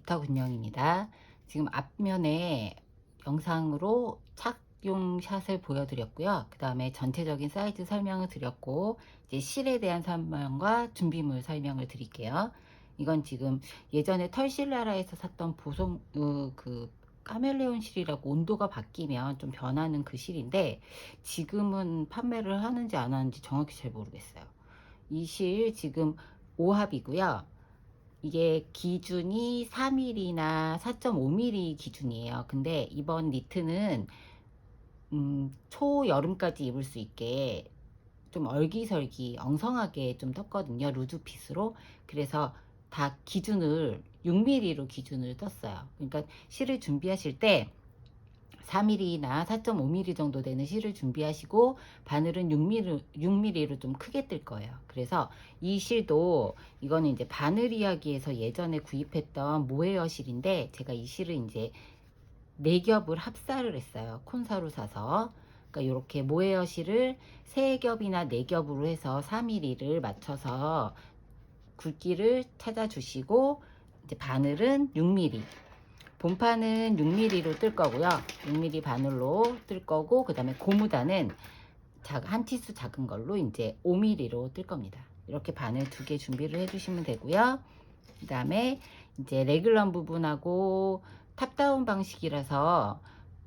부터 군영입니다. 지금 앞면에 영상으로 착용샷을 보여드렸고요. 그 다음에 전체적인 사이즈 설명을 드렸고, 이제 실에 대한 설명과 준비물 설명을 드릴게요. 이건 지금 예전에 털실라라에서 샀던 보송, 그 카멜레온 실이라고 온도가 바뀌면 좀 변하는 그 실인데, 지금은 판매를 하는지 안 하는지 정확히 잘 모르겠어요. 이 실 지금 5합이고요. 이게 기준이 4mm나 4.5mm 기준이에요. 근데 이번 니트는 초여름까지 입을 수 있게 좀 얼기설기 엉성하게 좀 떴거든요. 루즈핏으로. 그래서 다 기준을 6mm로 기준을 떴어요. 그러니까 실을 준비하실 때 4mm나 4.5mm 정도 되는 실을 준비하시고, 바늘은 6mm로 좀 크게 뜰 거예요. 그래서 이 실도, 이거는 이제 바늘 이야기에서 예전에 구입했던 모헤어 실인데, 제가 이 실을 이제 4겹을 합사를 했어요. 콘사로 사서. 그러니까 이렇게 모헤어 실을 3겹이나 4겹으로 해서 4mm를 맞춰서 굵기를 찾아주시고, 이제 바늘은 6mm, 본판은 6mm로 뜰 거고요. 6mm 바늘로 뜰 거고, 그 다음에 고무단은 한 티수 작은 걸로 이제 5mm로 뜰 겁니다. 이렇게 바늘 2개 준비를 해주시면 되고요. 그 다음에 이제 레귤런 부분하고 탑다운 방식이라서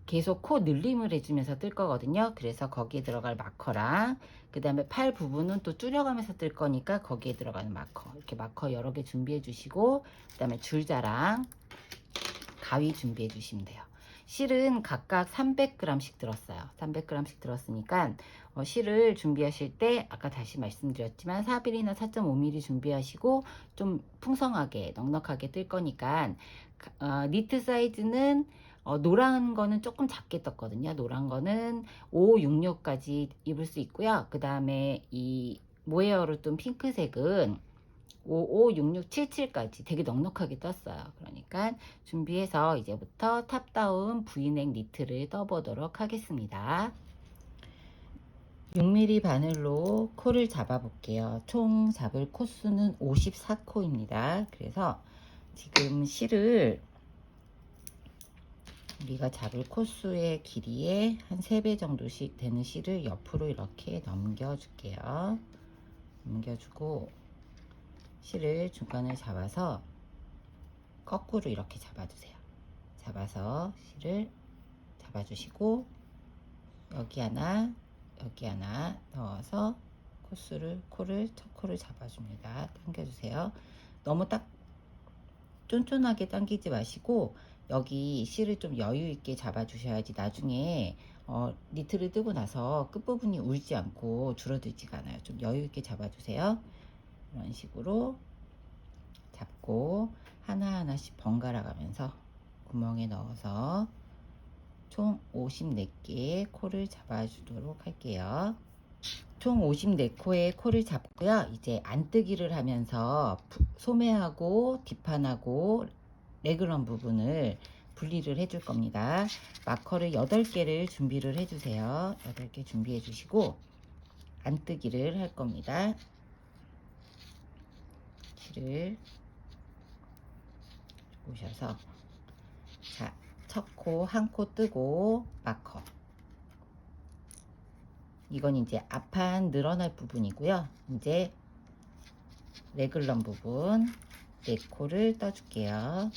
계속 코 늘림을 해주면서 뜰 거거든요. 그래서 거기에 들어갈 마커랑, 그 다음에 팔 부분은 또 줄여가면서 뜰 거니까 거기에 들어가는 마커, 이렇게 마커 여러 개 준비해 주시고, 그 다음에 줄자랑 가위 준비해 주시면 돼요. 실은 각각 300g씩 들었어요. 300g씩 들었으니까 실을 준비하실 때 아까 다시 말씀드렸지만 4mm나 4.5mm 준비하시고, 좀 풍성하게 넉넉하게 뜰 거니까 니트 사이즈는 노란 거는 조금 작게 떴거든요. 노란 거는 566까지 입을 수 있고요. 그 다음에 이 모헤어로 뜬 핑크색은 556677까지 되게 넉넉하게 떴어요. 그러니까 준비해서 이제부터 탑다운 V넥 니트를 떠보도록 하겠습니다. 6mm 바늘로 코를 잡아 볼게요. 총 잡을 코수는 54코입니다. 그래서 지금 실을 우리가 잡을 코수의 길이의 한 3배 정도씩 되는 실을 옆으로 이렇게 넘겨 줄게요. 넘겨주고, 실을 중간을 잡아서 거꾸로 이렇게 잡아주세요. 잡아서 실을 잡아주시고, 여기 하나, 여기 하나 넣어서 첫 코를 잡아줍니다. 당겨주세요. 너무 딱 쫀쫀하게 당기지 마시고, 여기 실을 좀 여유 있게 잡아주셔야지 나중에 니트를 뜨고 나서 끝부분이 울지 않고 줄어들지가 않아요. 좀 여유 있게 잡아주세요. 이런 식으로 잡고 하나하나씩 번갈아 가면서 구멍에 넣어서 총 54개의 코를 잡아주도록 할게요. 총 54코의 코를 잡고요. 이제 안뜨기를 하면서 소매하고 뒷판하고 레그런 부분을 분리를 해줄 겁니다. 마커를 8개를 준비를 해주세요. 8개 준비해 주시고 안뜨기를 할 겁니다. 실을 오셔서, 자, 첫 코 한 코 뜨고 마커, 이건 이제 앞판 늘어날 부분이고요. 이제 레글런 부분 4코를 떠줄게요.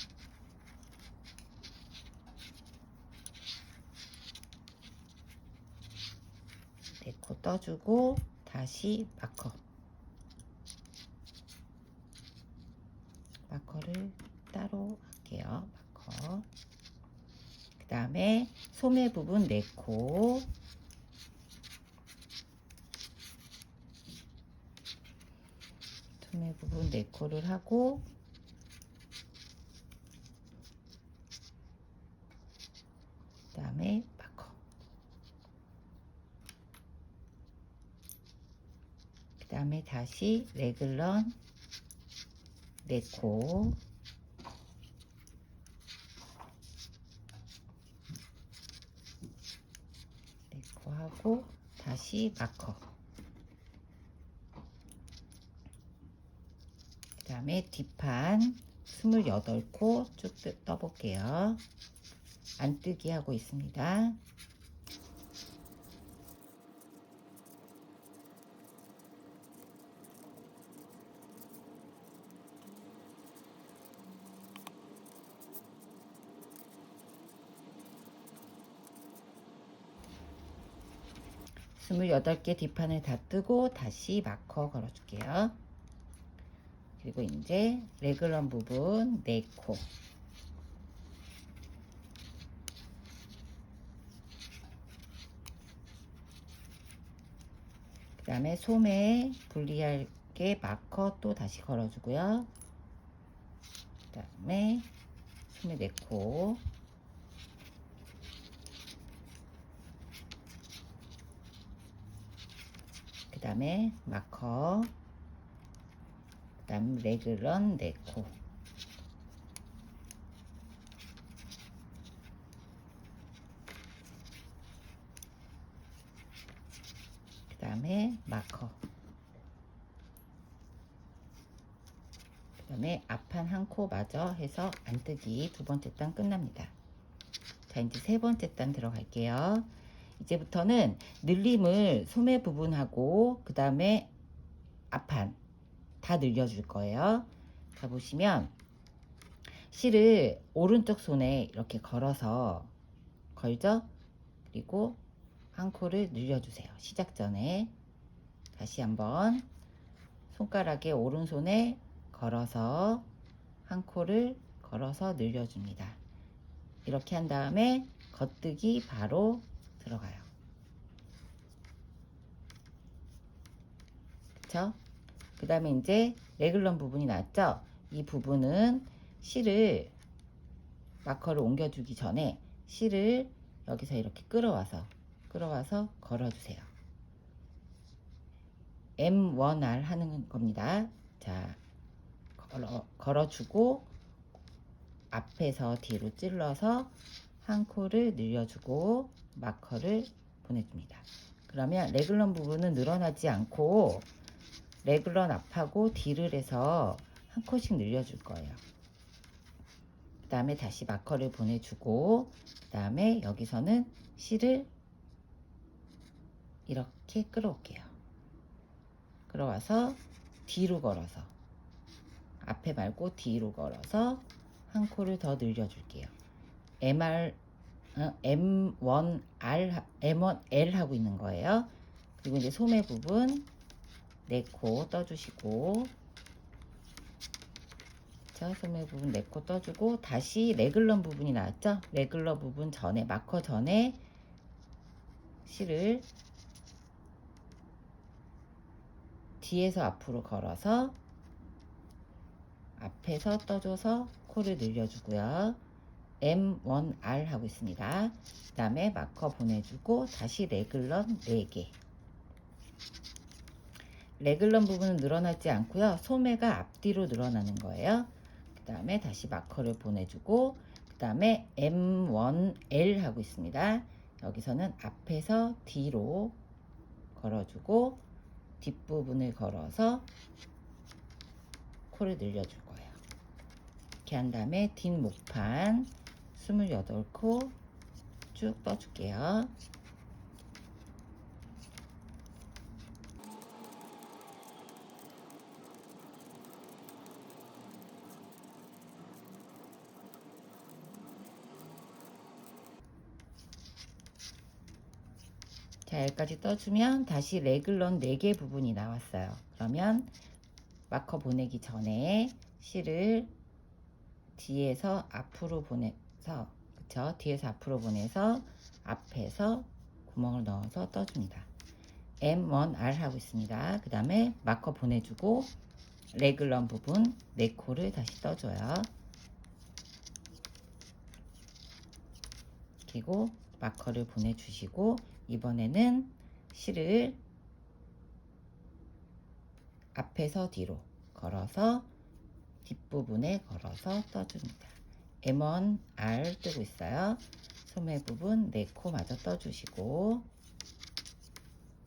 네 코 떠주고 다시 마커를 따로 할게요. 마커. 그 다음에 소매 부분 4코, 소매 부분 4코를 하고, 그 다음에 마커, 그 다음에 다시 레글런 4코, 하고 다시 마커, 그 다음에 뒷판 28코 쭉 떠볼게요. 안뜨기 하고 있습니다. 스물여덟 개 뒷판을 다 뜨고 다시 마커 걸어줄게요. 그리고 이제 레글런 부분 4코, 그 다음에 소매 분리할게 마커 또 다시 걸어주고요. 그 다음에 소매 4코, 그 다음에 마커, 그 다음 레글런 4코, 그 다음에 마커, 그 다음에 앞판 1코 마저 해서 안뜨기 2번째 단 끝납니다. 자, 이제 3번째 단 들어갈게요. 이제부터는 늘림을 소매 부분하고 그 다음에 앞판 다 늘려줄 거예요. 자, 보시면 실을 오른쪽 손에 이렇게 걸어서 걸죠? 그리고 1코를 늘려주세요. 시작 전에 다시 한번 손가락에 오른손에 걸어서 1코를 걸어서 늘려줍니다. 이렇게 한 다음에 겉뜨기 바로 들어가요. 그쵸? 그 다음에 이제 레글런 부분이 나왔죠? 이 부분은 실을 마커를 옮겨주기 전에 실을 여기서 이렇게 끌어와서 걸어주세요. M1R 하는 겁니다. 자, 걸어주고 앞에서 뒤로 찔러서 1코를 늘려주고 마커를 보내줍니다. 그러면 레글런 부분은 늘어나지 않고 레글런 앞하고 뒤를 해서 1코씩 늘려줄 거예요. 그 다음에 다시 마커를 보내주고 그 다음에 여기서는 실을 이렇게 끌어올게요. 끌어와서 뒤로 걸어서 앞에 말고 뒤로 걸어서 1코를 더 늘려줄게요. M1L 하고 있는 거예요. 그리고 이제 소매 부분 4코 떠주시고, 자, 소매 부분 4코 떠주고 다시 레글런 부분이 나왔죠? 레글러 부분 전에 마커 전에 실을 뒤에서 앞으로 걸어서 앞에서 떠줘서 코를 늘려주고요. M1R 하고 있습니다. 그 다음에 마커 보내주고 다시 레글런 4개. 레글런 부분은 늘어나지 않고요. 소매가 앞뒤로 늘어나는 거예요. 그 다음에 다시 마커를 보내주고 그 다음에 M1L 하고 있습니다. 여기서는 앞에서 뒤로 걸어주고 뒷부분을 걸어서 코를 늘려줄 거예요. 이렇게 한 다음에 뒷목판 28코 쭉 떠줄게요. 자, 여기까지 떠주면 다시 레글런 4개 부분이 나왔어요. 그러면 마커 보내기 전에 실을 뒤에서 앞으로 보내서, 그쵸? 뒤에서 앞으로 보내서 앞에서 구멍을 넣어서 떠줍니다. M1R 하고 있습니다. 그 다음에 마커 보내주고 레글런 부분 4코를 다시 떠줘요. 그리고 마커를 보내주시고 이번에는 실을 앞에서 뒤로 걸어서 뒷부분에 걸어서 떠줍니다. M1R 뜨고 있어요. 소매 부분 4코 마저 떠주시고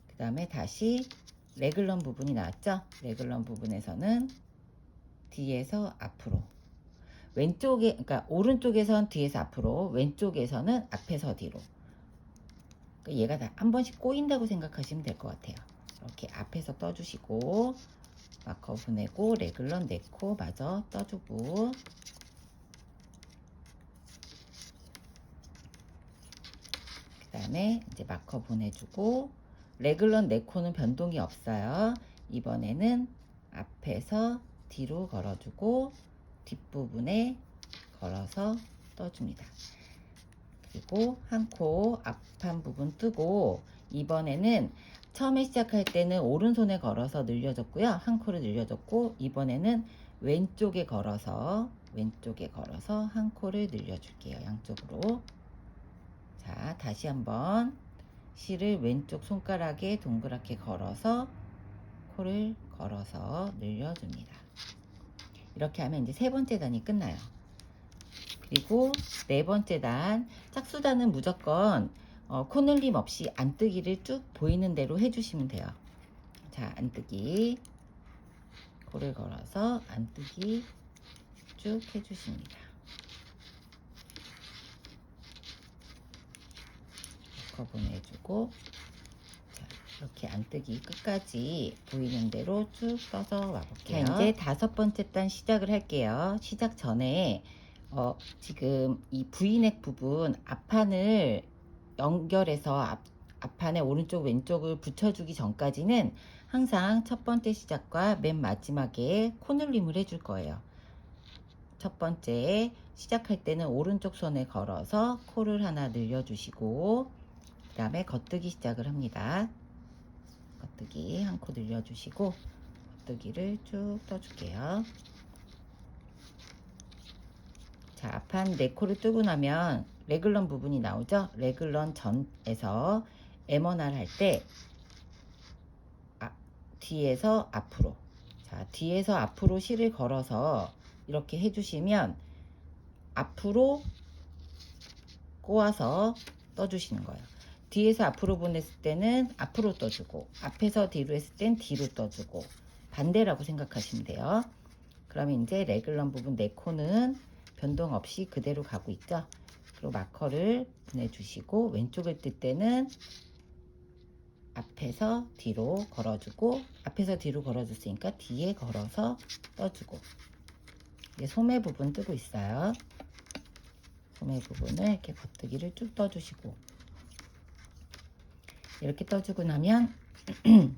그 다음에 다시 레글런 부분이 나왔죠? 레글런 부분에서는 뒤에서 앞으로 왼쪽에, 그러니까 오른쪽에선 뒤에서 앞으로, 왼쪽에서는 앞에서 뒤로. 그러니까 얘가 다 한 번씩 꼬인다고 생각하시면 될 것 같아요. 이렇게 앞에서 떠주시고, 마커 보내고, 레글런 네코 마저 떠주고, 그 다음에 이제 마커 보내주고, 레글런 네코는 변동이 없어요. 이번에는 앞에서 뒤로 걸어주고, 뒷부분에 걸어서 떠줍니다. 그리고 한 코 앞판 부분 뜨고, 이번에는 처음에 시작할 때는 오른손에 걸어서 늘려줬고요. 한 코를 늘려줬고, 이번에는 왼쪽에 걸어서 한 코를 늘려줄게요. 양쪽으로. 자, 다시 한번 실을 왼쪽 손가락에 동그랗게 걸어서 코를 걸어서 늘려줍니다. 이렇게 하면 이제 세 번째 단이 끝나요. 그리고 네 번째 단, 짝수단은 무조건 코늘림 없이 안뜨기를 쭉 보이는 대로 해주시면 돼요. 자, 안뜨기, 코를 걸어서 안뜨기 쭉 해주십니다. 보내주고, 자, 이렇게 안뜨기 끝까지 보이는 대로 쭉 떠서 와볼게요. 자, 이제 다섯 번째 단 시작을 할게요. 시작 전에 지금 이 V넥 부분 앞판을 연결해서 앞판에 오른쪽 왼쪽을 붙여주기 전까지는 항상 첫 번째 시작과 맨 마지막에 코늘림을 해줄 거예요. 첫 번째 시작할 때는 오른쪽 손에 걸어서 코를 하나 늘려주시고, 그 다음에 겉뜨기 시작을 합니다. 겉뜨기 한 코 늘려주시고, 겉뜨기를 쭉 떠줄게요. 자, 앞판 4코를 뜨고 나면 레글런 부분이 나오죠. 레글런 전에서 M1R 할 때 뒤에서 앞으로, 자, 뒤에서 앞으로 실을 걸어서 이렇게 해주시면 앞으로 꼬아서 떠주시는 거예요. 뒤에서 앞으로 보냈을 때는 앞으로 떠주고, 앞에서 뒤로 했을 땐 뒤로 떠주고, 반대라고 생각하시면 돼요. 그러면 이제 레글런 부분 4코는 변동 없이 그대로 가고 있죠. 그리고 마커를 보내주시고, 왼쪽을 뜰 때는 앞에서 뒤로 걸어주고, 앞에서 뒤로 걸어줬으니까 뒤에 걸어서 떠주고, 이제 소매 부분 뜨고 있어요. 소매 부분을 이렇게 겉뜨기를 쭉 떠주시고, 이렇게 떠주고 나면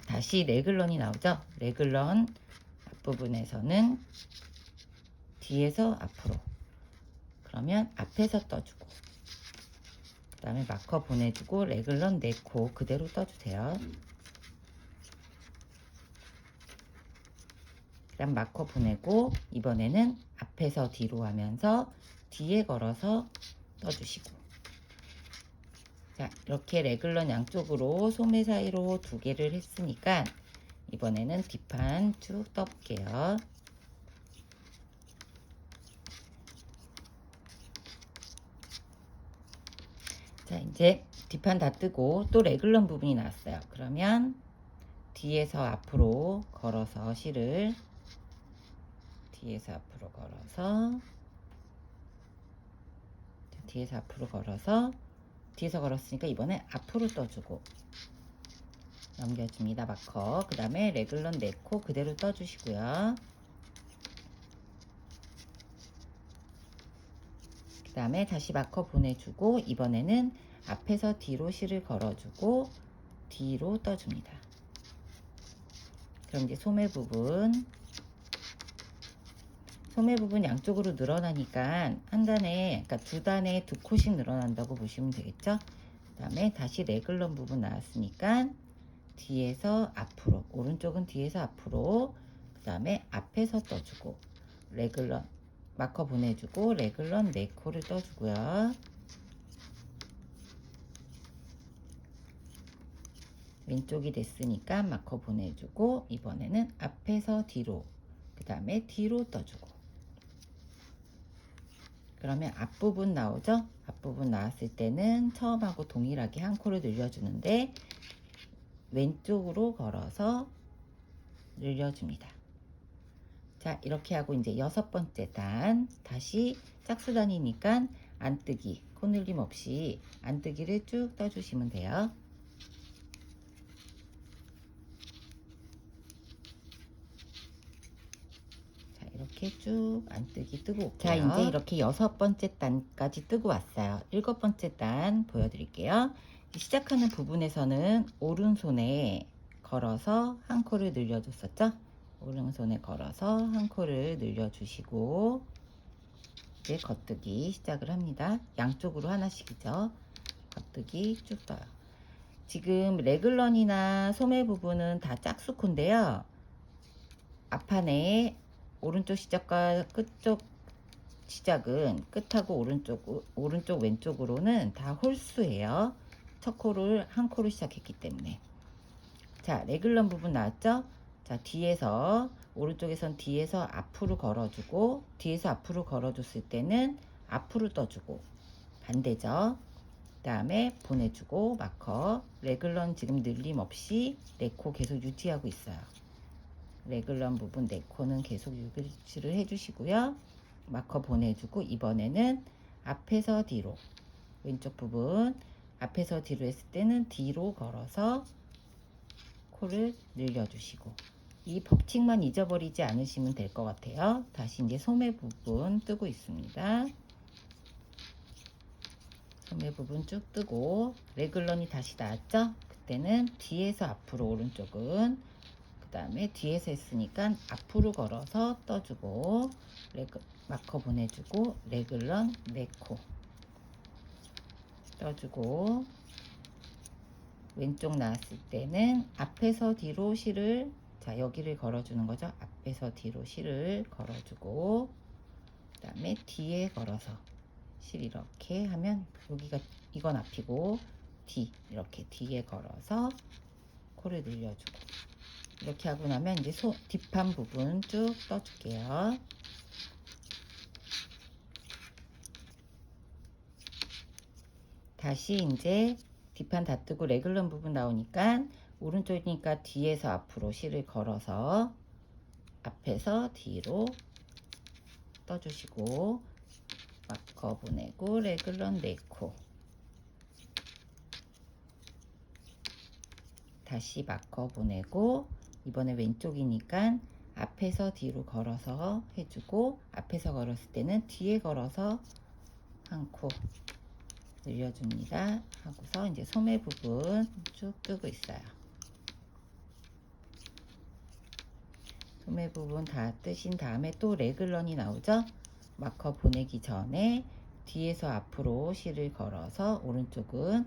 다시 레글런이 나오죠. 레글런 앞부분에서는 뒤에서 앞으로, 그러면 앞에서 떠주고, 그 다음에 마커 보내주고 레글런 4코 그대로 떠주세요. 그 다음 마커 보내고, 이번에는 앞에서 뒤로 하면서 뒤에 걸어서 떠주시고, 자, 이렇게 레글런 양쪽으로 소매 사이로 2개를 했으니까 이번에는 뒷판 쭉 떠볼게요. 자, 이제 뒷판 다 뜨고 또 레글런 부분이 나왔어요. 그러면 뒤에서 앞으로 걸어서 실을, 뒤에서 앞으로 걸어서, 뒤에서 앞으로 걸어서, 뒤에서 걸었으니까 이번에 앞으로 떠주고 넘겨줍니다. 마커. 그 다음에 레글런 4코 그대로 떠주시고요. 그 다음에 다시 마커 보내주고, 이번에는 앞에서 뒤로 실을 걸어주고 뒤로 떠줍니다. 그럼 이제 소매 부분 양쪽으로 늘어나니까 한 단에, 그러니까 2단에 2코씩 늘어난다고 보시면 되겠죠. 그 다음에 다시 레글런 부분 나왔으니까 뒤에서 앞으로, 오른쪽은 뒤에서 앞으로, 그 다음에 앞에서 떠주고, 레글런 마커 보내주고 레글런 4코를 떠주고요. 왼쪽이 됐으니까 마커 보내주고, 이번에는 앞에서 뒤로, 그 다음에 뒤로 떠주고, 그러면 앞부분 나오죠. 앞부분 나왔을 때는 처음하고 동일하게 한 코를 늘려주는데 왼쪽으로 걸어서 늘려줍니다. 자, 이렇게 하고 이제 6번째 단 다시 짝수단이니까 안뜨기, 코늘림 없이 안뜨기를 쭉 떠주시면 돼요. 자, 이렇게 쭉 안뜨기 뜨고 올게요. 자, 이제 이렇게 6번째 단까지 뜨고 왔어요. 7번째 단 보여드릴게요. 시작하는 부분에서는 오른손에 걸어서 한 코를 늘려줬었죠. 오른손에 걸어서 한 코를 늘려주시고 이제 겉뜨기 시작을 합니다. 양쪽으로 하나씩이죠. 겉뜨기 쭉 떠요. 지금 레글런이나 소매 부분은 다 짝수코인데요. 앞판에 오른쪽 시작과 끝쪽 시작은 끝하고 오른쪽 왼쪽으로는 다 홀수예요. 첫 코를 한 코로 시작했기 때문에. 자, 레글런 부분 나왔죠? 자, 뒤에서 오른쪽에선 뒤에서 앞으로 걸어주고 뒤에서 앞으로 걸어줬을 때는 앞으로 떠주고 반대죠. 그 다음에 보내주고 마커. 레글런 지금 늘림 없이 4코 계속 유지하고 있어요. 레글런 부분 4코는 계속 유지를 해주시고요. 마커 보내주고 이번에는 앞에서 뒤로 왼쪽 부분 앞에서 뒤로 했을 때는 뒤로 걸어서 코를 늘려주시고 이 법칙만 잊어버리지 않으시면 될 것 같아요. 다시 이제 소매 부분 뜨고 있습니다. 소매 부분 쭉 뜨고 레글런이 다시 나왔죠? 그때는 뒤에서 앞으로 오른쪽은 그 다음에 뒤에서 했으니까 앞으로 걸어서 떠주고 마커 보내주고 레글런 4코 떠주고 왼쪽 나왔을 때는 앞에서 뒤로 실을 자 여기를 걸어주는 거죠. 앞에서 뒤로 실을 걸어주고 그 다음에 뒤에 걸어서 실 이렇게 하면 여기가 이건 앞이고 뒤 이렇게 뒤에 걸어서 코를 늘려주고 이렇게 하고 나면 이제 뒷판 부분 쭉 떠줄게요. 다시 이제 뒷판 다 뜨고 레글런 부분 나오니까 오른쪽이니까 뒤에서 앞으로 실을 걸어서 앞에서 뒤로 떠주시고 마커 보내고 레글런 4코 다시 마커 보내고 이번에 왼쪽이니까 앞에서 뒤로 걸어서 해주고 앞에서 걸었을 때는 뒤에 걸어서 한 코 늘려줍니다. 하고서 이제 소매 부분 쭉 뜨고 있어요. 소매 부분 다 뜨신 다음에 또 레글런이 나오죠. 마커 보내기 전에 뒤에서 앞으로 실을 걸어서 오른쪽은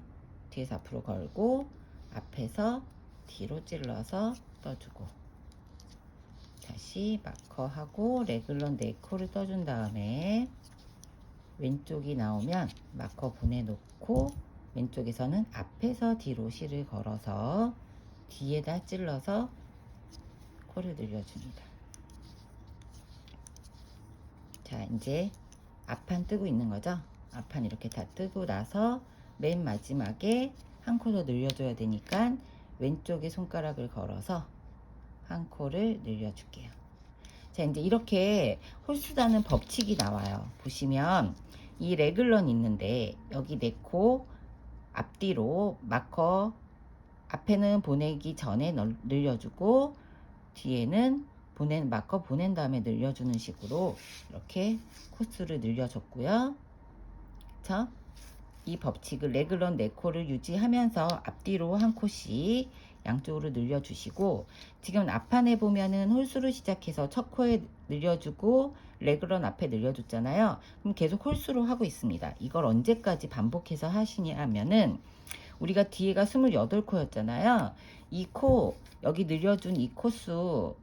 뒤에서 앞으로 걸고 앞에서 뒤로 찔러서 떠주고 다시 마커하고 레글런 4코를 떠준 다음에 왼쪽이 나오면 마커 보내놓고 왼쪽에서는 앞에서 뒤로 실을 걸어서 뒤에다 찔러서 코를 늘려줍니다. 자, 이제 앞판 뜨고 있는 거죠. 앞판 이렇게 다 뜨고 나서 맨 마지막에 한 코 더 늘려줘야 되니까 왼쪽에 손가락을 걸어서 한 코를 늘려줄게요. 자, 이제 이렇게 홀수다는 법칙이 나와요. 보시면 이 레글런 있는데 여기 4코 앞뒤로 마커 앞에는 보내기 전에 늘려주고 뒤에는 마커 보낸 다음에 늘려주는 식으로 이렇게 코스를 늘려줬고요. 그쵸? 이 법칙을 레글런 4코를 유지하면서 앞뒤로 한 코씩 양쪽으로 늘려주시고 지금 앞판에 보면은 홀수로 시작해서 첫 코에 늘려주고 레글런 앞에 늘려줬잖아요. 그럼 계속 홀수로 하고 있습니다. 이걸 언제까지 반복해서 하시냐 하면은 우리가 뒤에가 28코였잖아요. 이 코 여기 늘려준 이 코수랑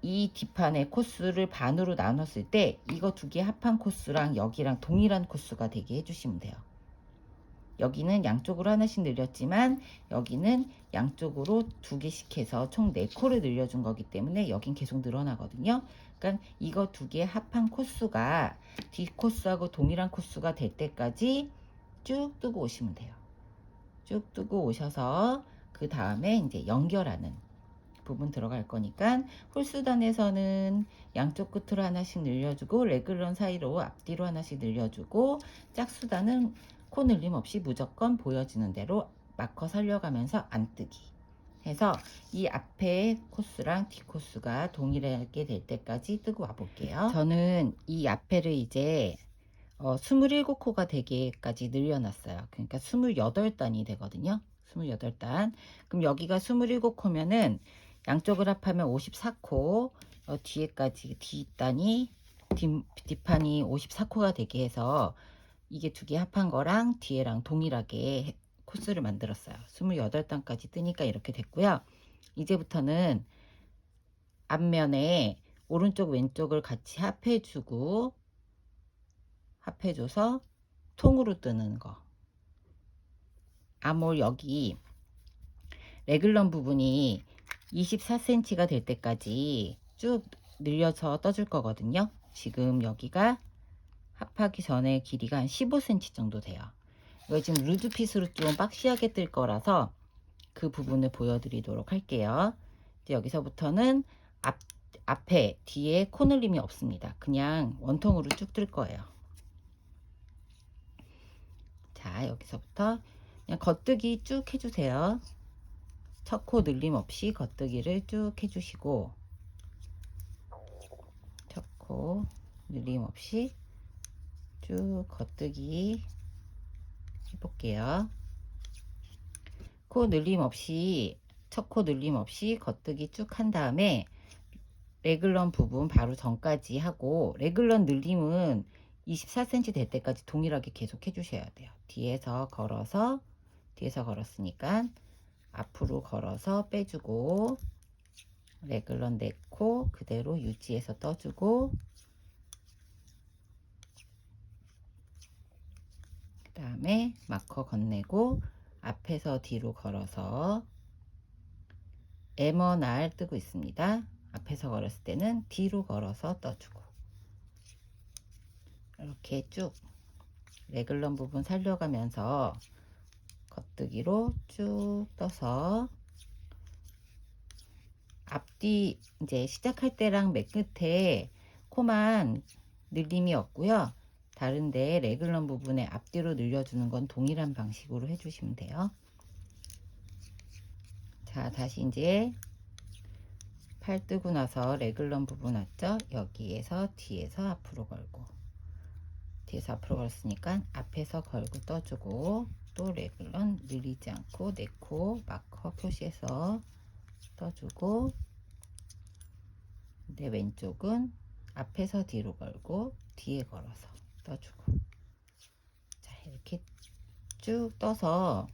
이 뒷판의 코스를 반으로 나눴을 때 이거 2개 합한 코스랑 여기랑 동일한 코스가 되게 해주시면 돼요. 여기는 양쪽으로 하나씩 늘렸지만 여기는 양쪽으로 2개씩 해서 총 4코를 늘려준 거기 때문에 여긴 계속 늘어나거든요. 그러니까 이거 2개 합한 코스가 뒷코스하고 동일한 코스가 될 때까지 쭉 뜨고 오시면 돼요. 쭉 뜨고 오셔서 그 다음에 이제 연결하는 부분 들어갈 거니까 홀수단에서는 양쪽 끝으로 하나씩 늘려주고 레글런 사이로 앞뒤로 하나씩 늘려주고 짝수단은 코 늘림 없이 무조건 보여지는 대로 마커 살려가면서 안뜨기 해서 이 앞에 코스랑 뒷코스가 동일하게 될 때까지 뜨고 와 볼게요. 저는 이 앞에를 이제 27코가 되게까지 늘려놨어요. 그러니까 28단이 되거든요. 28단. 그럼 여기가 27코면은 양쪽을 합하면 54코, 뒤에까지 뒷단이 뒷판이 54코가 되게 해서 이게 두 개 합한 거랑 뒤에랑 동일하게 코스를 만들었어요. 28단까지 뜨니까 이렇게 됐고요. 이제부터는 앞면에 오른쪽 왼쪽을 같이 합해주고 합해줘서 통으로 뜨는 거. 아몰 여기 레글런 부분이 24cm가 될 때까지 쭉 늘려서 떠줄 거거든요. 지금 여기가 합하기 전에 길이가 한 15cm 정도 돼요. 이거 지금 루즈핏으로 좀 박시하게 뜰 거라서 그 부분을 보여드리도록 할게요. 이제 여기서부터는 앞에 뒤에 코늘림이 없습니다. 그냥 원통으로 쭉 뜰 거예요. 자, 여기서부터 그냥 겉뜨기 쭉 해주세요. 첫 코 늘림 없이 겉뜨기를 쭉 해주시고 첫 코 늘림 없이 쭉 겉뜨기 해볼게요. 코 늘림 없이 첫 코 늘림 없이 겉뜨기 쭉 한 다음에 레글런 부분 바로 전까지 하고 레글런 늘림은 24cm 될 때까지 동일하게 계속 해주셔야 돼요. 뒤에서 걸었으니까 앞으로 걸어서 빼주고 레글런 4코 그대로 유지해서 떠주고 그 다음에 마커 건네고 앞에서 뒤로 걸어서 M&R 뜨고 있습니다. 앞에서 걸었을 때는 뒤로 걸어서 떠주고 이렇게 쭉 레글런 부분 살려가면서 겉뜨기로 쭉 떠서 앞뒤 이제 시작할 때랑 맨 끝에 코만 늘림이 없고요. 다른데 레글런 부분에 앞뒤로 늘려주는 건 동일한 방식으로 해주시면 돼요. 자, 다시 이제 팔 뜨고 나서 레글런 부분 왔죠? 여기에서 뒤에서 앞으로 걸고 뒤에서 앞으로 걸었으니까 앞에서 걸고 떠주고 또 레글런 늘리지 않고 4코 마커 표시해서 떠주고 내 왼쪽은 앞에서 뒤로 걸고 뒤에 걸어서 떠주고 자 이렇게 쭉 떠서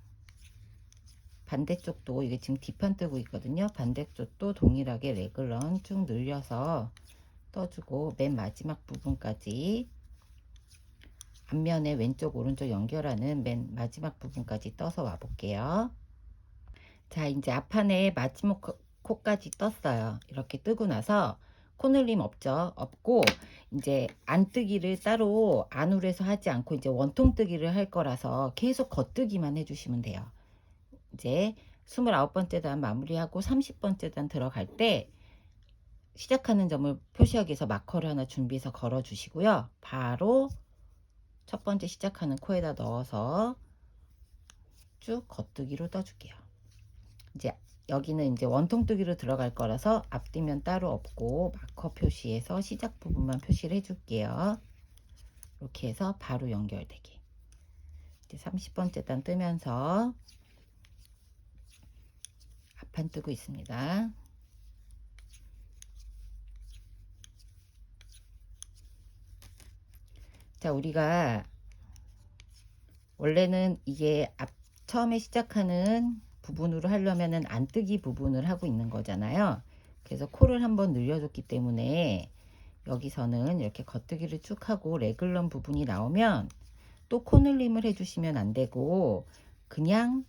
반대쪽도 이게 지금 뒷판 뜨고 있거든요. 반대쪽도 동일하게 레글런 쭉 늘려서 떠주고 맨 마지막 부분까지 앞면에 왼쪽 오른쪽 연결하는 맨 마지막 부분까지 떠서 와 볼게요. 자 이제 앞판에 마지막 코까지 떴어요. 이렇게 뜨고 나서 코늘림 없고 이제 안뜨기를 따로 안울에서 하지 않고 이제 원통 뜨기를 할 거라서 계속 겉뜨기만 해주시면 돼요. 이제 29번째 단 마무리하고 30번째 단 들어갈 때 시작하는 점을 표시하기 위해서 마커를 하나 준비해서 걸어 주시고요. 바로 첫 번째 시작하는 코에다 넣어서 쭉 겉뜨기로 떠줄게요. 이제 여기는 이제 원통뜨기로 들어갈 거라서 앞뒤면 따로 없고 마커 표시해서 시작 부분만 표시를 해줄게요. 이렇게 해서 바로 연결되게. 이제 30번째 단 뜨면서 앞판 뜨고 있습니다. 자, 우리가 원래는 이게 처음에 시작하는 부분으로 하려면은 안뜨기 부분을 하고 있는 거잖아요. 그래서 코를 한번 늘려줬기 때문에 여기서는 이렇게 겉뜨기를 쭉 하고 레글런 부분이 나오면 또 코늘림을 해주시면 안 되고 그냥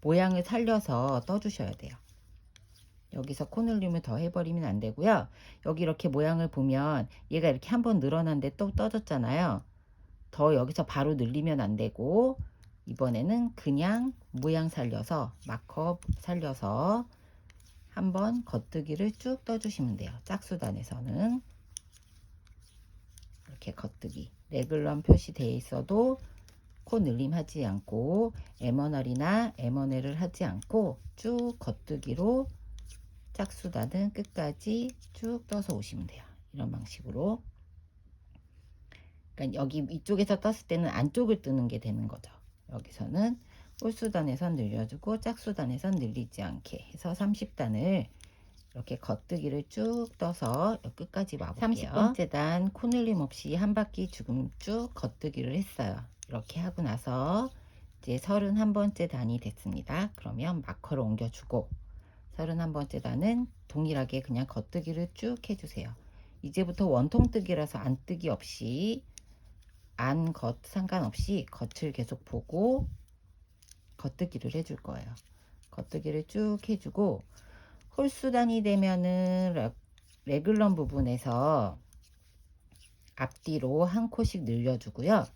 모양을 살려서 떠주셔야 돼요. 여기서 코늘림을 더 해버리면 안 되고요. 여기 이렇게 모양을 보면 얘가 이렇게 한번 늘어났는데 또 떠졌잖아요. 더 여기서 바로 늘리면 안 되고 이번에는 그냥 모양 살려서 마커 살려서 한번 겉뜨기를 쭉 떠주시면 돼요. 짝수단에서는 이렇게 겉뜨기 레글런 표시되어 있어도 코 늘림 하지 않고 M1R이나 M1L을 하지 않고 쭉 겉뜨기로 짝수단은 끝까지 쭉 떠서 오시면 돼요. 이런 방식으로. 그러니까 여기 이쪽에서 떴을 때는 안쪽을 뜨는 게 되는 거죠. 여기서는 홀수단에선 늘려주고 짝수단에선 늘리지 않게 해서 30단을 이렇게 겉뜨기를 쭉 떠서 끝까지 와볼게요. 30번째 단 코늘림 없이 한 바퀴 지금 쭉 겉뜨기를 했어요. 이렇게 하고 나서 이제 31번째 단이 됐습니다. 그러면 마커를 옮겨주고 31번째 단은 동일하게 그냥 겉뜨기를 쭉 해주세요. 이제부터 원통뜨기라서 안뜨기 없이 안 겉 상관없이 겉을 계속 보고 겉뜨기를 해줄 거예요. 겉뜨기를 쭉 해주고 홀수단이 되면은 레글런 부분에서 앞뒤로 한 코씩 늘려주고요.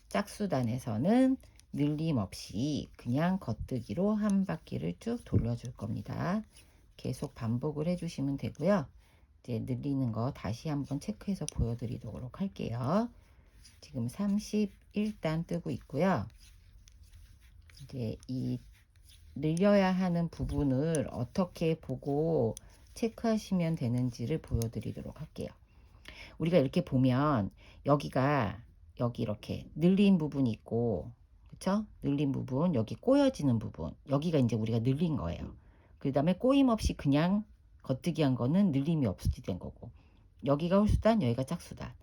짝수단에서는 늘림 없이 그냥 겉뜨기로 한 바퀴를 쭉 돌려줄 겁니다. 계속 반복을 해주시면 되고요. 이제 늘리는 거 다시 한번 체크해서 보여드리도록 할게요. 지금 31단 뜨고 있고요. 이제 이 늘려야 하는 부분을 어떻게 보고 체크하시면 되는지를 보여드리도록 할게요. 우리가 이렇게 보면 여기가 여기 이렇게 늘린 부분이 있고, 그쵸? 늘린 부분, 여기 꼬여지는 부분, 여기가 이제 우리가 늘린 거예요. 그 다음에 꼬임 없이 그냥 겉뜨기 한 거는 늘림이 없이 된 거고, 여기가 홀수단, 여기가 짝수단.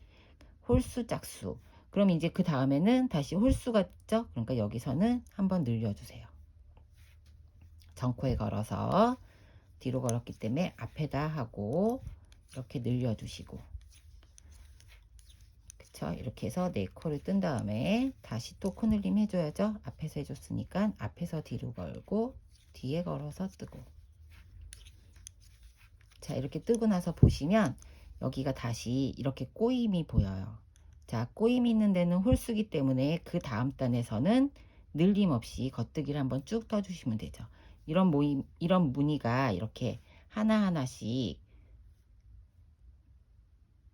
홀수, 짝수. 그럼 이제 그 다음에는 다시 홀수가 있죠? 그러니까 여기서는 한번 늘려주세요. 정코에 걸어서 뒤로 걸었기 때문에 앞에다 하고 이렇게 늘려주시고, 그쵸? 이렇게 해서 네 코를 뜬 다음에 다시 또 코 늘림 해줘야죠. 앞에서 해줬으니까 앞에서 뒤로 걸고 뒤에 걸어서 뜨고. 자, 이렇게 뜨고 나서 보시면 여기가 다시 이렇게 꼬임이 보여요. 자, 꼬임이 있는 데는 홀수기 때문에 그 다음 단에서는 늘림 없이 겉뜨기를 한번 쭉 떠주시면 되죠. 이런 이런 무늬가 이렇게 하나하나씩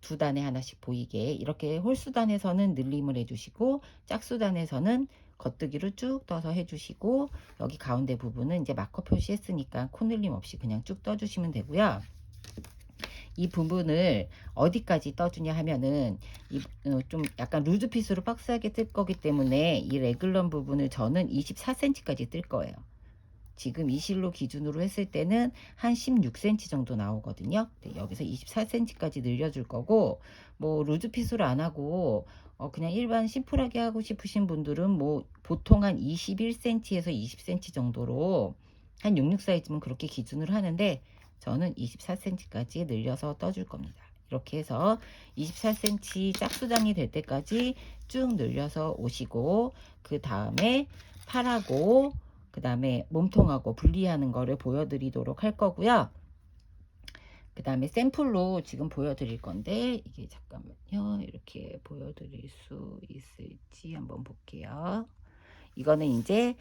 두 단에 하나씩 보이게 이렇게 홀수단에서는 늘림을 해주시고 짝수단에서는 겉뜨기를 쭉 떠서 해주시고 여기 가운데 부분은 이제 마커 표시했으니까 코 늘림 없이 그냥 쭉 떠주시면 되고요. 이 부분을 어디까지 떠주냐 하면은 좀 약간 루즈핏으로 박스하게 뜰 거기 때문에 이 레글런 부분을 저는 24cm까지 뜰 거예요. 지금 이 실로 기준으로 했을 때는 한 16cm 정도 나오거든요. 네, 여기서 24cm까지 늘려줄 거고, 뭐 루즈핏으로 안 하고 그냥 일반 심플하게 하고 싶으신 분들은 뭐 보통 한 21cm에서 20cm 정도로 한 66 사이즈면 그렇게 기준으로 하는데 저는 24cm까지 늘려서 떠줄 겁니다. 이렇게 해서 24cm 짝수단이 될 때까지 쭉 늘려서 오시고, 그 다음에 팔하고 그 다음에 몸통하고 분리하는 거를 보여드리도록 할 거고요. 그 다음에 샘플로 지금 보여드릴 건데 이게 잠깐만요. 이렇게 보여드릴 수 있을지 한번 볼게요. 이거는 이제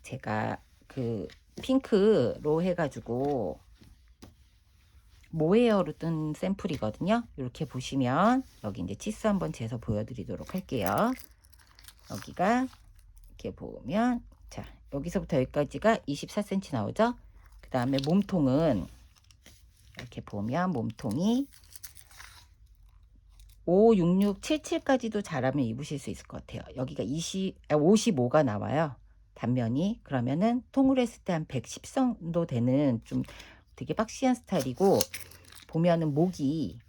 제가 그 핑크로 해가지고 모헤어로 뜬 샘플이거든요. 이렇게 보시면 여기 이제 치수 한번 재서 보여드리도록 할게요. 여기가 이렇게 보면 자, 여기서부터 여기까지가 24cm 나오죠. 그 다음에 몸통은 이렇게 보면 몸통이 5, 6, 6, 7, 7까지도 잘하면 입으실 수 있을 것 같아요. 여기가 55가 나와요. 단면이. 그러면은 통으로 했을 때 한 110 정도 되는 좀 되게 박시한 스타일이고, 보면은 목이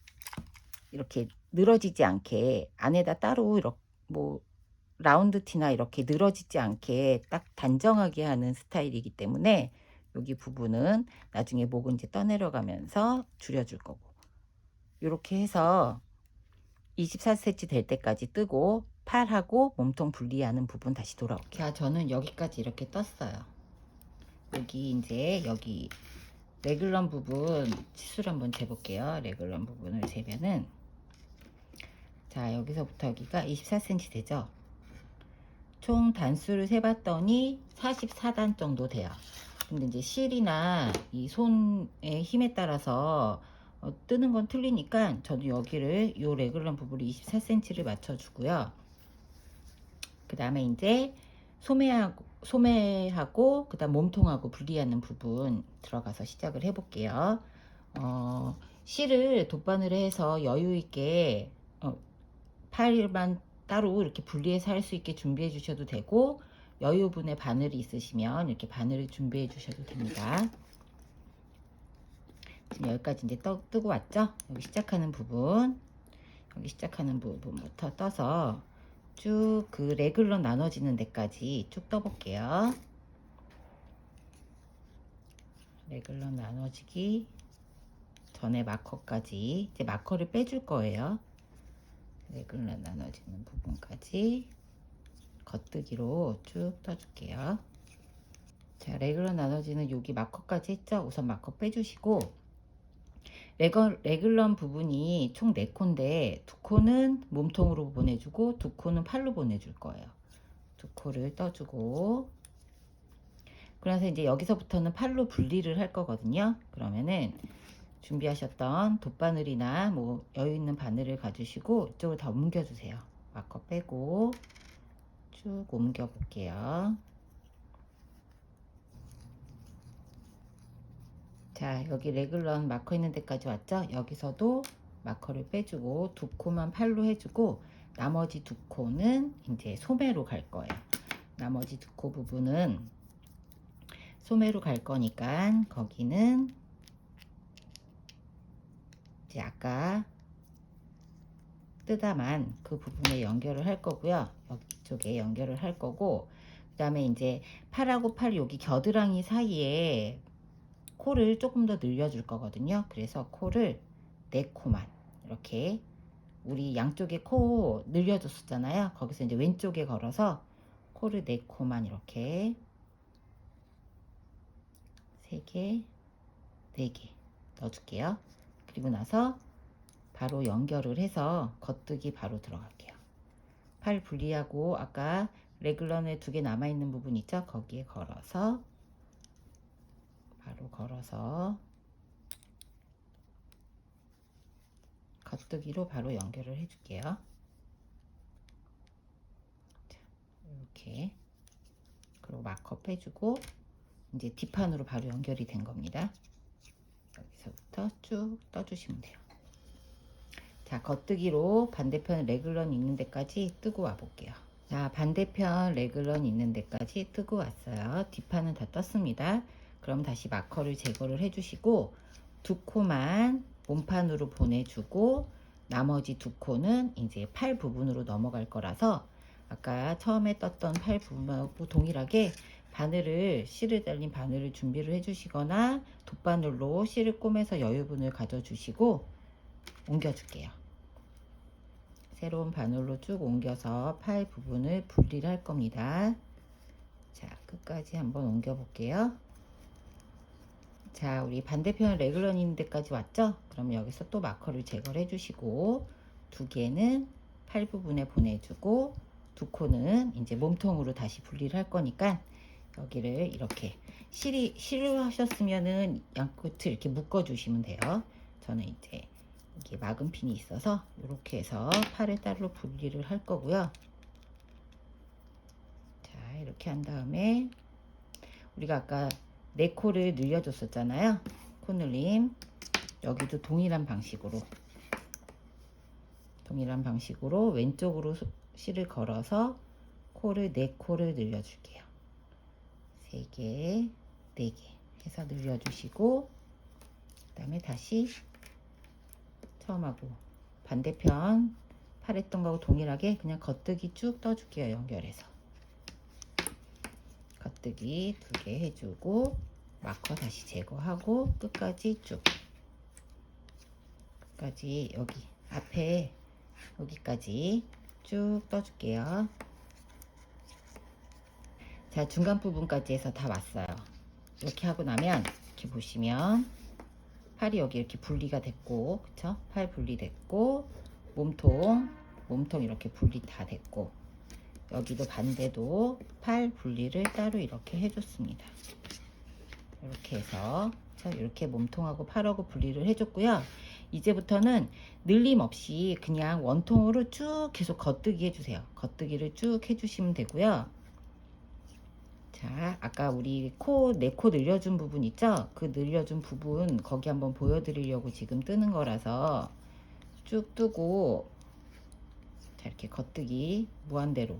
이렇게 늘어지지 않게 안에다 따로 이렇게 뭐 라운드 티나 이렇게 늘어지지 않게 딱 단정하게 하는 스타일이기 때문에 여기 부분은 나중에 목은 이제 떠내려가면서 줄여줄 거고, 이렇게 해서 24cm 될 때까지 뜨고 팔하고 몸통 분리하는 부분 다시 돌아올게요. 자, 저는 여기까지 이렇게 떴어요. 여기 이제 여기 레글런 부분 치수를 한번 재볼게요. 레글런 부분을 재면은 자, 여기서부터 여기가 24cm 되죠. 총 단수를 세봤더니 44단 정도 돼요. 근데 이제 실이나 이 손의 힘에 따라서 뜨는 건 틀리니까 저도 여기를 요 레귤런 부분을 24cm를 맞춰주고요. 그 다음에 이제 소매하고 그다음 몸통하고 분리하는 부분 들어가서 시작을 해볼게요. 실을 돗바늘 해서 여유 있게 팔만 따로 이렇게 분리해서 할 수 있게 준비해 주셔도 되고, 여유분의 바늘이 있으시면 이렇게 바늘을 준비해 주셔도 됩니다. 지금 여기까지 이제 뜨고 왔죠? 여기 시작하는 부분부터 떠서 쭉 그 레귤러 나눠지는 데까지 쭉 떠볼게요. 레귤러 나눠지기 전에 마커까지, 이제 마커를 빼줄 거예요. 레귤러 나눠지는 부분까지 겉뜨기로 쭉 떠줄게요. 자, 레귤러 나눠지는 여기 마커까지 했죠? 우선 마커 빼주시고, 레귤런 부분이 총 4코인데 2코는 몸통으로 보내주고 2코는 팔로 보내줄 거예요. 2코를 떠주고, 그래서 이제 여기서부터는 팔로 분리를 할 거거든요. 그러면은 준비하셨던 돗바늘이나 뭐 여유 있는 바늘을 가주시고 이쪽으로 다 옮겨 주세요. 마커 빼고 쭉 옮겨 볼게요. 자, 여기 레귤런 마커 있는 데까지 왔죠? 여기서도 마커를 빼주고 2코만 팔로 해주고, 나머지 2코는 이제 소매로 갈 거예요. 나머지 2코 부분은 소매로 갈 거니까 거기는 이제 아까 뜨다만 그 부분에 연결을 할 거고요. 이쪽에 연결을 할 거고, 그 다음에 이제 팔하고 팔 여기 겨드랑이 사이에 코를 조금 더 늘려줄 거거든요. 그래서 코를 4코만 이렇게, 우리 양쪽에 코 늘려줬었잖아요. 거기서 이제 왼쪽에 걸어서 코를 4코만 이렇게 3개, 4개 넣어줄게요. 그리고 나서 바로 연결을 해서 겉뜨기 바로 들어갈게요. 팔 분리하고 아까 레귤런에 2개 남아있는 부분 있죠? 거기에 걸어서 바로 걸어서 겉뜨기로 바로 연결을 해줄게요. 자, 이렇게. 그리고 마커 빼주고 이제 뒷판으로 바로 연결이 된 겁니다. 여기서부터 쭉 떠주시면 돼요. 자, 겉뜨기로 반대편 레귤런 있는 데까지 뜨고 와 볼게요. 자, 반대편 레귤런 있는 데까지 뜨고 왔어요. 뒷판은 다 떴습니다. 그럼 다시 마커를 제거를 해주시고 2코만 몸판으로 보내주고, 나머지 2코는 이제 팔 부분으로 넘어갈 거라서 아까 처음에 떴던 팔 부분하고 동일하게 실을 달린 바늘을 준비를 해주시거나 돗바늘로 실을 꼬매서 여유분을 가져주시고 옮겨줄게요. 새로운 바늘로 쭉 옮겨서 팔 부분을 분리를 할 겁니다. 자, 끝까지 한번 옮겨 볼게요. 자, 우리 반대편 레귤런 있는 데까지 왔죠? 그럼 여기서 또 마커를 제거를 해주시고 2개는 팔 부분에 보내주고 2코는 이제 몸통으로 다시 분리를 할 거니까 여기를 이렇게 실로 하셨으면은 양끝을 이렇게 묶어 주시면 돼요. 저는 이제 이게 막은 핀이 있어서 이렇게 해서 팔을 따로 분리를 할 거고요. 자, 이렇게 한 다음에 우리가 아까 4코를 늘려줬었잖아요. 코늘림 여기도 동일한 방식으로 왼쪽으로 실을 걸어서 코를 4코를 늘려줄게요. 3개, 4개 해서 늘려주시고, 그 다음에 다시 처음하고 반대편 팔했던 거하고 동일하게 그냥 겉뜨기 쭉 떠줄게요. 연결해서 겉뜨기 2개 해주고 마커 다시 제거하고 끝까지 끝까지 여기 앞에 여기까지 쭉 떠줄게요. 자, 중간 부분까지 해서 다 왔어요. 이렇게 하고 나면 이렇게 보시면 팔이 여기 이렇게 분리가 됐고, 그쵸? 팔 분리됐고, 몸통 이렇게 분리 다 됐고, 여기도 반대도 팔 분리를 따로 이렇게 해줬습니다. 이렇게 해서 자, 이렇게 몸통하고 팔하고 분리를 해줬고요. 이제부터는 늘림 없이 그냥 원통으로 쭉 계속 겉뜨기 해주세요. 겉뜨기를 쭉 해주시면 되고요. 자, 아까 우리 내 코 늘려준 부분 있죠? 그 늘려준 부분 거기 한번 보여드리려고 지금 뜨는 거라서 쭉 뜨고, 자, 이렇게 겉뜨기 무한대로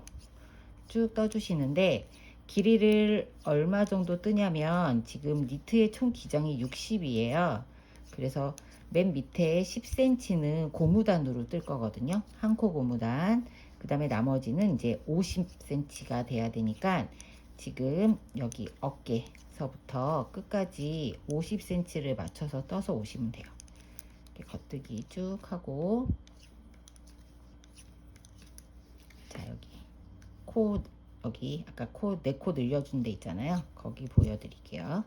쭉 떠주시는데, 길이를 얼마 정도 뜨냐면 지금 니트의 총 기장이 60이에요. 그래서 맨 밑에 10cm는 고무단으로 뜰 거거든요. 한 코 고무단. 그 다음에 나머지는 이제 50cm가 돼야 되니까 지금 여기 어깨서부터 끝까지 50cm를 맞춰서 떠서 오시면 돼요. 이렇게 겉뜨기 쭉 하고, 자, 여기 아까 내 코 늘려준 데 있잖아요. 거기 보여드릴게요.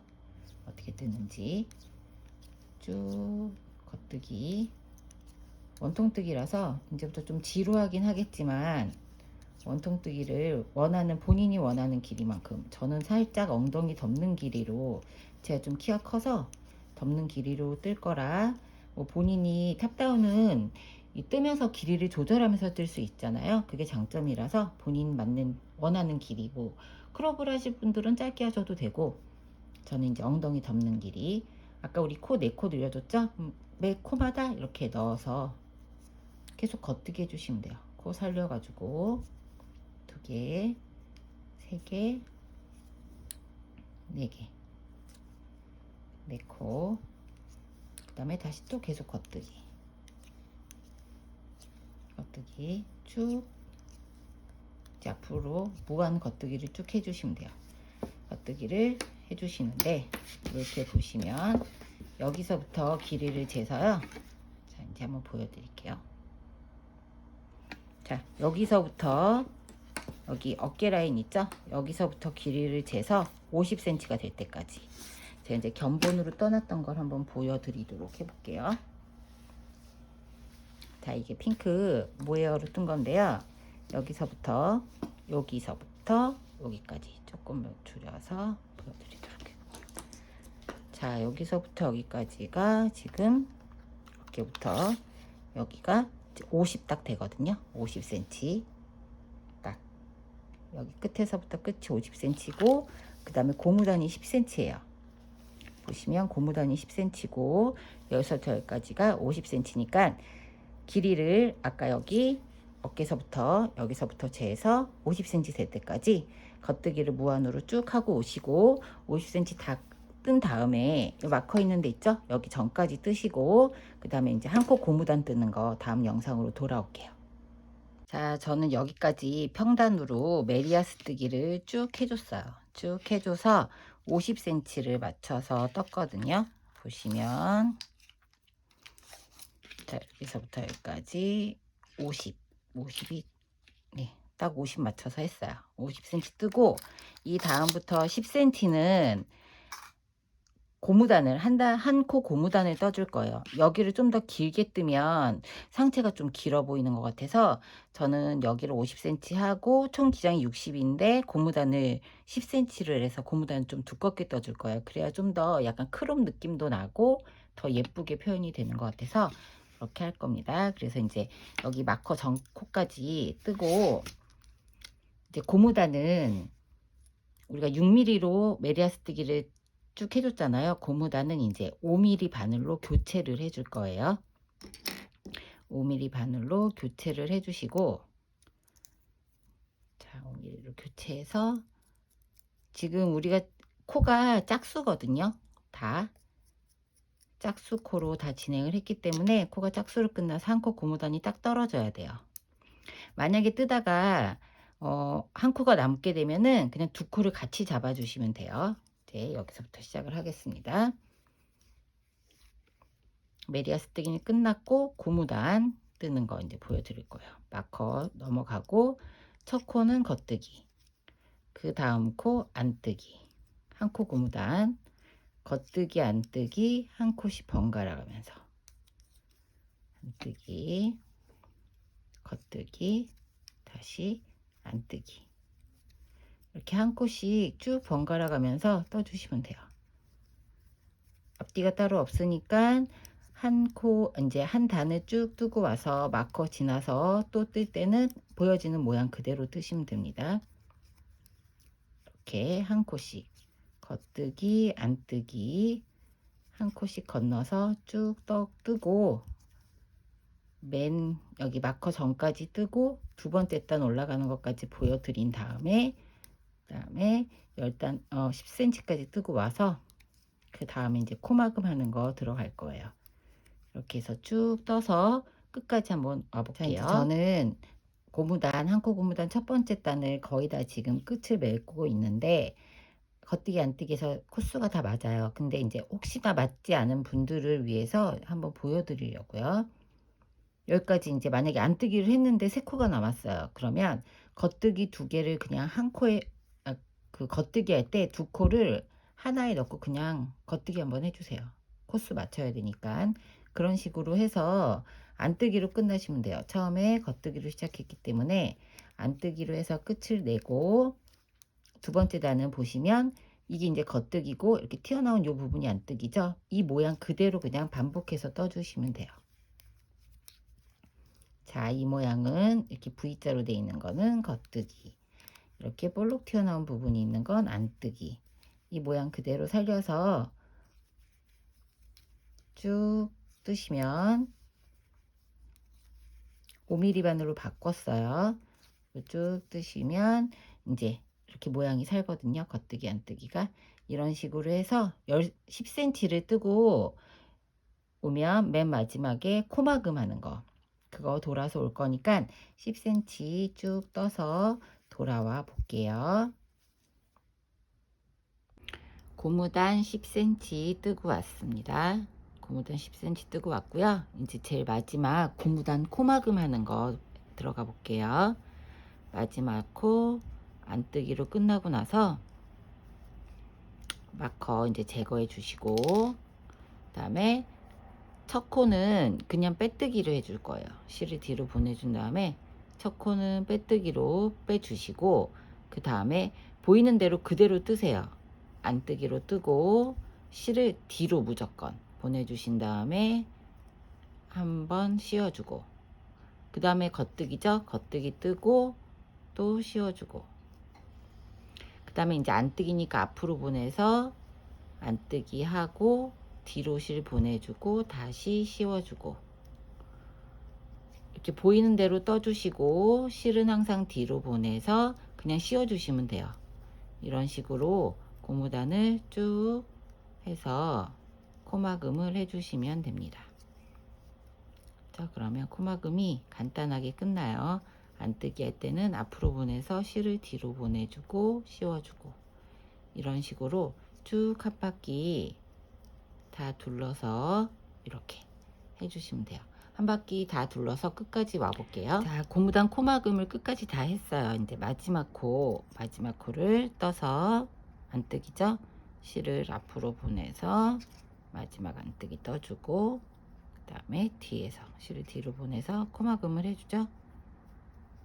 어떻게 뜨는지. 쭉 겉뜨기. 원통뜨기라서 이제부터 좀 지루하긴 하겠지만, 원통뜨기를 본인이 원하는 길이만큼, 저는 살짝 엉덩이 덮는 길이로, 제가 좀 키가 커서 덮는 길이로 뜰 거라, 뭐 본인이 탑다운은 이 뜨면서 길이를 조절하면서 뜰 수 있잖아요. 그게 장점이라서 본인 원하는 길이, 뭐 크롭을 하실 분들은 짧게 하셔도 되고, 저는 이제 엉덩이 덮는 길이, 아까 우리 네 코 늘려줬죠? 매 코마다 이렇게 넣어서 계속 겉뜨기 해주시면 돼요. 코 살려가지고 2개, 3개, 4개, 4코, 그 다음에 다시 또 계속 겉뜨기 쭉, 이제 앞으로 무한 겉뜨기를 쭉 해주시면 돼요. 겉뜨기를 해주시는데, 이렇게 보시면 여기서부터 길이를 재서요. 자, 이제 한번 보여드릴게요. 자, 여기서부터 여기 어깨 라인 있죠? 여기서부터 길이를 재서 50cm가 될 때까지, 제가 이제 견본으로 떠났던 걸 한번 보여드리도록 해볼게요. 자, 이게 핑크 모헤어로 뜬 건데요. 여기서부터 여기까지 조금 줄여서 보여드리도록 해요. 자, 여기서부터 여기까지가 지금 어깨부터 여기가 50 딱 되거든요. 50cm 딱. 여기 끝에서부터 끝이 50cm고, 그 다음에 고무단이 10cm예요. 보시면 고무단이 10cm고 여기서부터 여기까지가 50cm니까 길이를 아까 여기 어깨서부터 재서 50cm 될 때까지 겉뜨기를 무한으로 쭉 하고 오시고, 50cm 다 뜬 다음에 마커 있는 데 있죠? 여기 전까지 뜨시고, 그 다음에 이제 한 코 고무단 뜨는 거 다음 영상으로 돌아올게요. 자, 저는 여기까지 평단으로 메리아스 뜨기를 쭉 해줬어요. 쭉 해줘서 50cm를 맞춰서 떴거든요. 보시면, 자, 여기서부터 여기까지 50이, 네, 딱 50 맞춰서 했어요. 50cm 뜨고, 이 다음부터 10cm는 고무단을 한 코 고무단을 떠줄 거예요. 여기를 좀 더 길게 뜨면 상체가 좀 길어 보이는 것 같아서 저는 여기를 50cm 하고 총 기장이 60인데 고무단을 10cm를 해서 고무단을 좀 두껍게 떠줄 거예요. 그래야 좀 더 약간 크롭 느낌도 나고 더 예쁘게 표현이 되는 것 같아서 그렇게 할 겁니다. 그래서 이제 여기 마커 전 코까지 뜨고, 이제 고무단은 우리가 6mm로 메리아스 뜨기를 쭉 해줬잖아요. 고무단은 이제 5mm 바늘로 교체를 해줄 거예요. 5mm 바늘로 교체를 해주시고, 자, 5mm로 교체해서, 지금 우리가 코가 짝수거든요. 다 짝수코로 다 진행을 했기 때문에 코가 짝수로 끝나서 한 코 고무단이 딱 떨어져야 돼요. 만약에 뜨다가 한 코가 남게 되면은 그냥 두 코를 같이 잡아주시면 돼요. 이제 여기서부터 시작을 하겠습니다. 메리아스 뜨기는 끝났고 고무단 뜨는 거 이제 보여드릴 거예요. 마커 넘어가고 첫 코는 겉뜨기, 그 다음 코 안뜨기, 한 코 고무단, 겉뜨기 안뜨기 한 코씩 번갈아 가면서 안뜨기, 겉뜨기, 다시 안뜨기, 이렇게 한 코씩 쭉 번갈아 가면서 떠주시면 돼요. 앞뒤가 따로 없으니까 이제 한 단을 쭉 뜨고 와서 마커 지나서 또 뜰 때는 보여지는 모양 그대로 뜨시면 됩니다. 이렇게 한 코씩 겉뜨기, 안뜨기 한 코씩 건너서 쭉 뜨고 맨 여기 마커 전까지 뜨고 두 번째 단 올라가는 것까지 보여드린 다음에 그다음에 10cm까지 뜨고 와서 그 다음에 이제 코막음 하는 거 들어갈 거예요. 이렇게 해서 쭉 떠서 끝까지 한번 와볼게요. 자, 저는 고무단 한코 고무단 첫 번째 단을 거의 다 지금 끝을 메고 있는데 겉뜨기 안뜨기에서 코수가 다 맞아요. 근데 이제 혹시나 맞지 않은 분들을 위해서 한번 보여드리려고요. 여기까지 이제 만약에 안뜨기를 했는데 3코가 남았어요. 그러면 겉뜨기 2개를 그냥 한 코에 그 겉뜨기 할 때 2코를 하나에 넣고 그냥 겉뜨기 한번 해주세요. 코수 맞춰야 되니까. 그런 식으로 해서 안뜨기로 끝나시면 돼요. 처음에 겉뜨기로 시작했기 때문에 안뜨기로 해서 끝을 내고 두 번째 단은 보시면 이게 이제 겉뜨기고 이렇게 튀어나온 이 부분이 안뜨기죠. 이 모양 그대로 그냥 반복해서 떠주시면 돼요. 자, 이 모양은 이렇게 V자로 되어 있는 거는 겉뜨기, 이렇게 볼록 튀어나온 부분이 있는 건 안뜨기. 이 모양 그대로 살려서 쭉 뜨시면 5mm 바늘로 바꿨어요. 쭉 뜨시면 이제 이렇게 모양이 살거든요. 겉뜨기 안뜨기가 이런 식으로 해서 10cm를 뜨고 오면 맨 마지막에 코막음 하는 거 그거 돌아서 올 거니까 10cm 쭉 떠서 돌아와 볼게요. 고무단 10cm 뜨고 왔습니다. 고무단 10cm 뜨고 왔고요. 이제 제일 마지막 고무단 코막음 하는 거 들어가 볼게요. 마지막 코 안뜨기로 끝나고 나서 마커 이제 제거해 주시고 그다음에 첫 코는 그냥 빼뜨기로 해줄 거예요. 실을 뒤로 보내준 다음에 첫 코는 빼뜨기로 빼주시고 그 다음에 보이는 대로 그대로 뜨세요. 안뜨기로 뜨고 실을 뒤로 무조건 보내주신 다음에 한번 씌워주고 그 다음에 겉뜨기죠. 겉뜨기 뜨고 또 씌워주고 그 다음에 이제 안뜨기니까 앞으로 보내서 안뜨기 하고 뒤로 실 보내주고 다시 씌워주고 이렇게 보이는 대로 떠주시고 실은 항상 뒤로 보내서 그냥 씌워주시면 돼요. 이런 식으로 고무단을 쭉 해서 코막음을 해주시면 됩니다. 자, 그러면 코막음이 간단하게 끝나요. 안뜨기 할 때는 앞으로 보내서 실을 뒤로 보내주고 씌워주고 이런 식으로 쭉 한 바퀴 다 둘러서 이렇게 해주시면 돼요. 한 바퀴 다 둘러서 끝까지 와 볼게요. 자, 고무단 코막음을 끝까지 다 했어요. 이제 마지막 코를 떠서 안뜨기죠. 실을 앞으로 보내서 마지막 안뜨기 떠주고 그 다음에 뒤에서 실을 뒤로 보내서 코막음을 해주죠.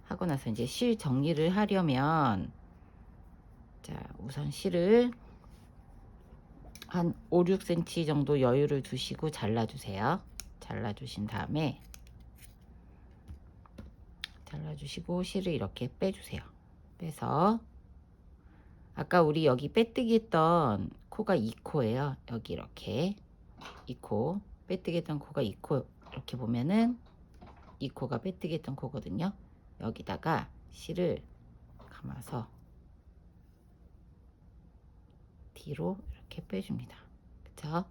하고 나서 이제 실 정리를 하려면 자, 우선 실을 한 5, 6cm 정도 여유를 두시고 잘라주세요. 잘라주신 다음에 잘라주시고 실을 이렇게 빼주세요. 빼서 아까 우리 여기 빼뜨기 했던 코가 2코예요. 여기 이렇게 2코 빼뜨기 했던 코가 2코 이렇게 보면은 2코가 빼뜨기 했던 코거든요. 여기다가 실을 감아서 뒤로 이렇게 빼줍니다. 그쵸?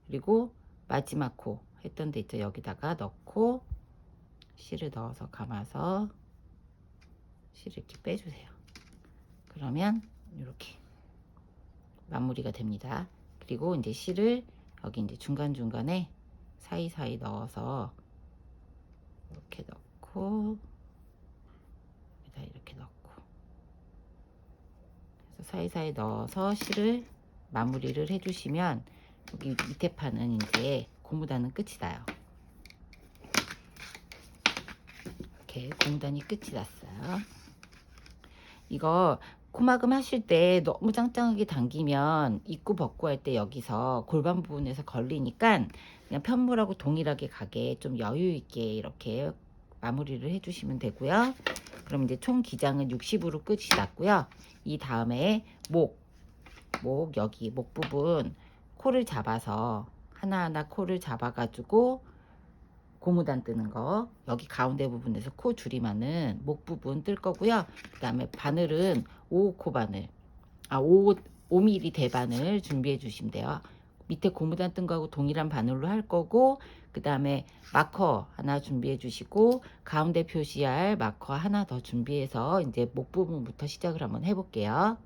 그리고 마지막 코 했던 데 있죠. 여기다가 넣고 실을 넣어서 감아서 실을 이렇게 빼주세요. 그러면 이렇게 마무리가 됩니다. 그리고 이제 실을 여기 이제 중간중간에 사이사이 넣어서 이렇게 넣고 여기다 이렇게 넣고 그래서 사이사이 넣어서 실을 마무리를 해주시면 여기 밑에 판은 이제 고무단은 끝이 나요. 이렇게 고무단이 끝이 났어요. 이거 코막음 하실 때 너무 짱짱하게 당기면 입구 벗고 할 때 여기서 골반 부분에서 걸리니까 그냥 편물하고 동일하게 가게 좀 여유 있게 이렇게 마무리를 해 주시면 되고요. 그럼 이제 총 기장은 60으로 끝이 났고요. 이 다음에 여기 목 부분 코를 잡아서 하나하나 코를 잡아 가지고 고무단 뜨는 거 여기 가운데 부분에서 코 줄이면은 목 부분 뜰 거고요. 그 다음에 바늘은 5코 바늘 5mm 대바늘 준비해 주시면 돼요. 밑에 고무단 뜬 거하고 동일한 바늘로 할 거고, 그 다음에 마커 하나 준비해 주시고 가운데 표시할 마커 하나 더 준비해서 이제 목 부분부터 시작을 한번 해볼게요.